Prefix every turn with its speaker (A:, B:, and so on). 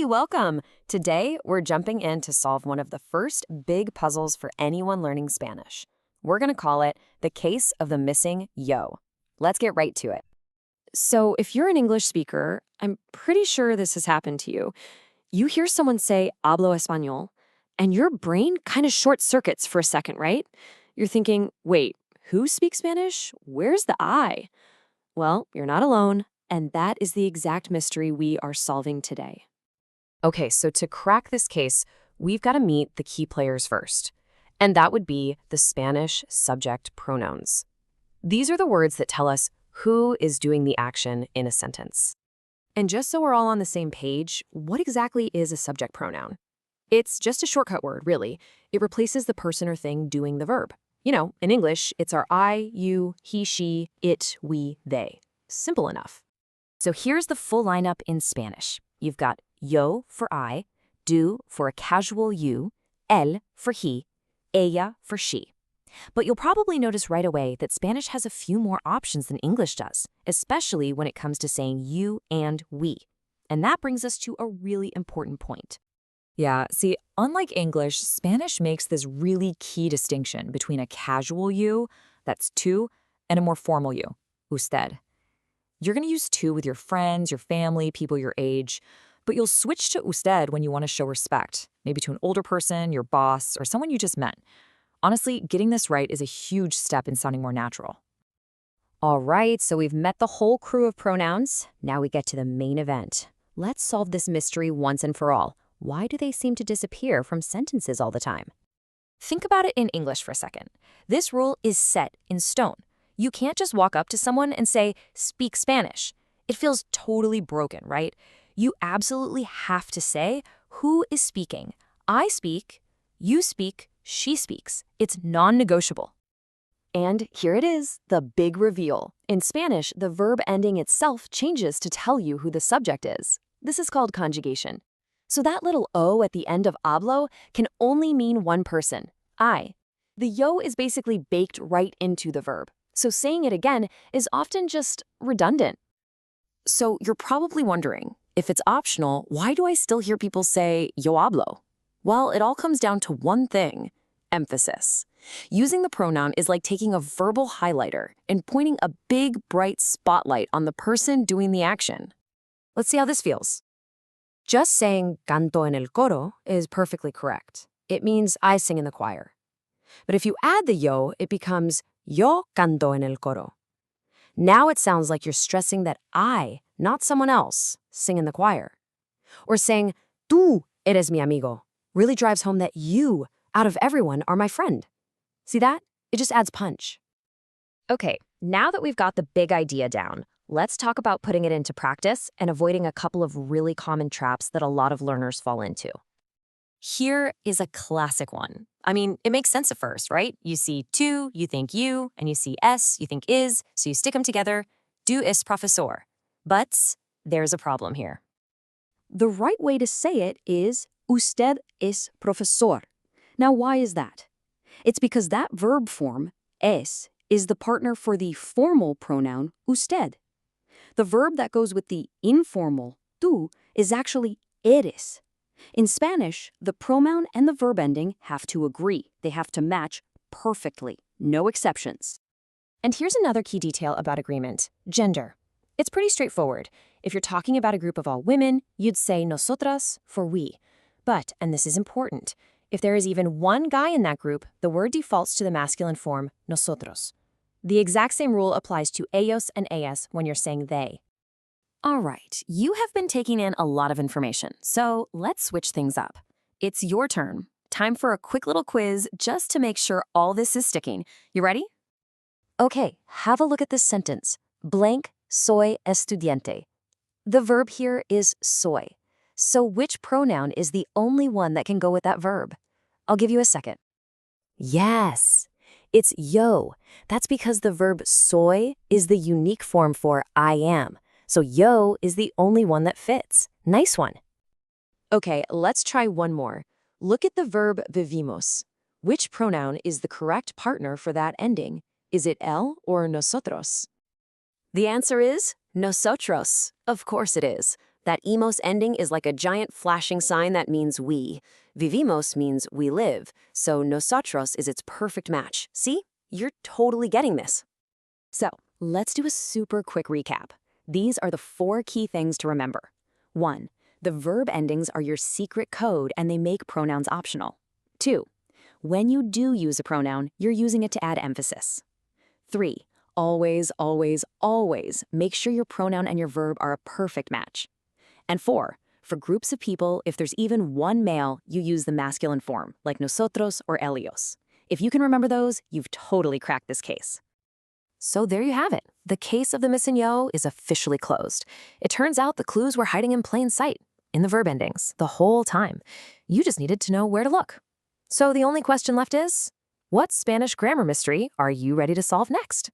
A: Hey, welcome! Today, we're jumping in to solve one of the first big puzzles for anyone learning Spanish. We're going to call it the case of the missing yo. Let's get right to it. So, if you're an English speaker, I'm pretty sure this has happened to you. You hear someone say hablo español, and your brain kind of short circuits for a second, right? You're thinking, wait, who speaks Spanish? Where's the I? Well, you're not alone, and that is the exact mystery we are solving today. Okay, so to crack this case, we've got to meet the key players first, and that would be the Spanish subject pronouns. These are the words that tell us who is doing the action in a sentence. And just so we're all on the same page, what exactly is a subject pronoun? It's just a shortcut word, really. It replaces the person or thing doing the verb. You know, in English, it's our I, you, he, she, it, we, they. Simple enough. So here's the full lineup in Spanish. You've got yo for I, do for a casual you, él for he, ella for she. But you'll probably notice right away that Spanish has a few more options than English does, especially when it comes to saying you and we. And that brings us to a really important point.
B: Yeah, see, unlike English, Spanish makes this really key distinction between a casual you, that's tú, and a more formal you, usted. You're going to use tú with your friends, your family, people your age, but you'll switch to usted when you want to show respect, maybe to an older person, your boss, or someone you just met. Honestly, getting this right is a huge step in sounding more natural.
A: All right, so we've met the whole crew of pronouns. Now we get to the main event. Let's solve this mystery once and for all. Why do they seem to disappear from sentences all the time? Think about it in English for a second. This rule is set in stone. You can't just walk up to someone and say, speak Spanish. It feels totally broken, right? You absolutely have to say who is speaking. I speak, you speak, she speaks. It's non-negotiable. And here it is, the big reveal. In Spanish, the verb ending itself changes to tell you who the subject is. This is called conjugation. So that little O at the end of hablo can only mean one person, I. The yo is basically baked right into the verb. So saying it again is often just redundant. So you're probably wondering, if it's optional, why do I still hear people say yo hablo? Well, it all comes down to one thing, emphasis. Using the pronoun is like taking a verbal highlighter and pointing a big, bright spotlight on the person doing the action. Let's see how this feels. Just saying canto en el coro is perfectly correct. It means I sing in the choir. But if you add the yo, it becomes yo canto en el coro. Now it sounds like you're stressing that I, not someone else, sing in the choir. Or saying tú eres mi amigo really drives home that you, out of everyone, are my friend. See that? It just adds punch. Okay, now that we've got the big idea down, let's talk about putting it into practice and avoiding a couple of really common traps that a lot of learners fall into. Here is a classic one. I mean, it makes sense at first, right? You see tú, you think you, and you see es, you think is, so you stick them together. Du es profesor. But there's a problem here. The right way to say it is usted es profesor. Now, why is that? It's because that verb form, es, is the partner for the formal pronoun usted. The verb that goes with the informal, tú, is actually eres. In Spanish, the pronoun and the verb ending have to agree. They have to match perfectly, no exceptions. And here's another key detail about agreement, gender. It's pretty straightforward. If you're talking about a group of all women, you'd say nosotras for we. But, and this is important, if there is even one guy in that group, the word defaults to the masculine form nosotros. The exact same rule applies to ellos and ellas when you're saying they. All right, you have been taking in a lot of information, so let's switch things up. It's your turn. Time for a quick little quiz just to make sure all this is sticking. You ready? Okay, have a look at this sentence. Blank soy estudiante. The verb here is soy. So which pronoun is the only one that can go with that verb? I'll give you a second. Yes, it's yo. That's because the verb soy is the unique form for I am. So yo is the only one that fits. Nice one. Okay, let's try one more. Look at the verb vivimos. Which pronoun is the correct partner for that ending? Is it él or nosotros? The answer is nosotros. Of course it is. That emos ending is like a giant flashing sign that means we. Vivimos means we live, so nosotros is its perfect match. See? You're totally getting this. So, let's do a super quick recap. These are the 4 key things to remember. 1. The verb endings are your secret code and they make pronouns optional. 2. When you do use a pronoun, you're using it to add emphasis. 3. Always, always, always make sure your pronoun and your verb are a perfect match. And 4. For groups of people, if there's even one male, you use the masculine form, like nosotros or ellos. If you can remember those, you've totally cracked this case. So there you have it. The case of the missing yo is officially closed. It turns out the clues were hiding in plain sight, in the verb endings, the whole time. You just needed to know where to look. So the only question left is, what Spanish grammar mystery are you ready to solve next?